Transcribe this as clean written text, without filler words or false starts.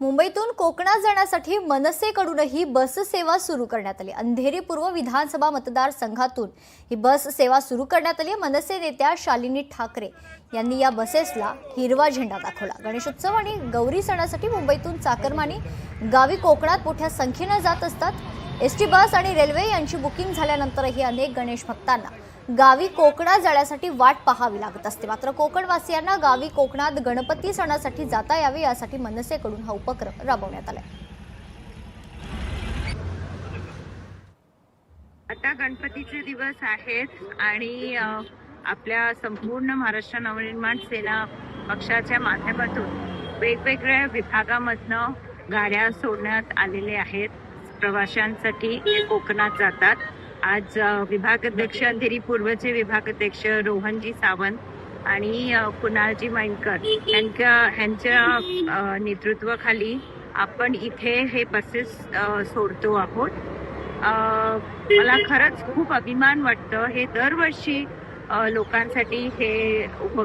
मुंबईतून कोकणात जाण्यासाठी मनसेकडूनही बस सेवा सुरू करण्यात आली। अंधेरी पूर्व विधानसभा मतदारसंघातून ही बस सेवा सुरू करण्यात आली। मनसे नेत्या शालिनी ठाकरे यांनी या बसेसला हिरवा झेंडा दाखवला। गणेशोत्सव आणि गौरी सणासाठी मुंबईतून चाकरमानी गावी कोकणात मोठ्या संख्येने जात असतात। एसटी बस आणि रेल्वे यांची बुकिंग झाल्यानंतरही अनेक गणेश भक्तांना गावी कोकणात जाण्यासाठी वाट पाहावी लागत असते। मात्र कोकणवासियांना गावी कोकणात गणपती सणासाठी जाता यावे यासाठी मनसेकडून हा उपक्रम राबवण्यात आलाय। आता गणपतीचे दिवस आहेत आणि आपल्या संपूर्ण महाराष्ट्र नवनिर्माण सेना पक्षाच्या माध्यमातून वेगवेगळ्या विभागामधनं गाड्या सोडण्यात आलेले आहेत। प्रवाशांसाठी ते कोकणात जातात। आज विभागाध्यक्ष अंधेरी पूर्वचे विभागाध्यक्ष रोहनजी सावंत आणि कुणालजी मैनकर यांच्या नेतृत्वाखाली आपण इथे हे बसेस सोडतो आहोत। मला खरंच खूप अभिमान वाटतं। हे दरवर्षी लोकांसाठी हे उपक्रम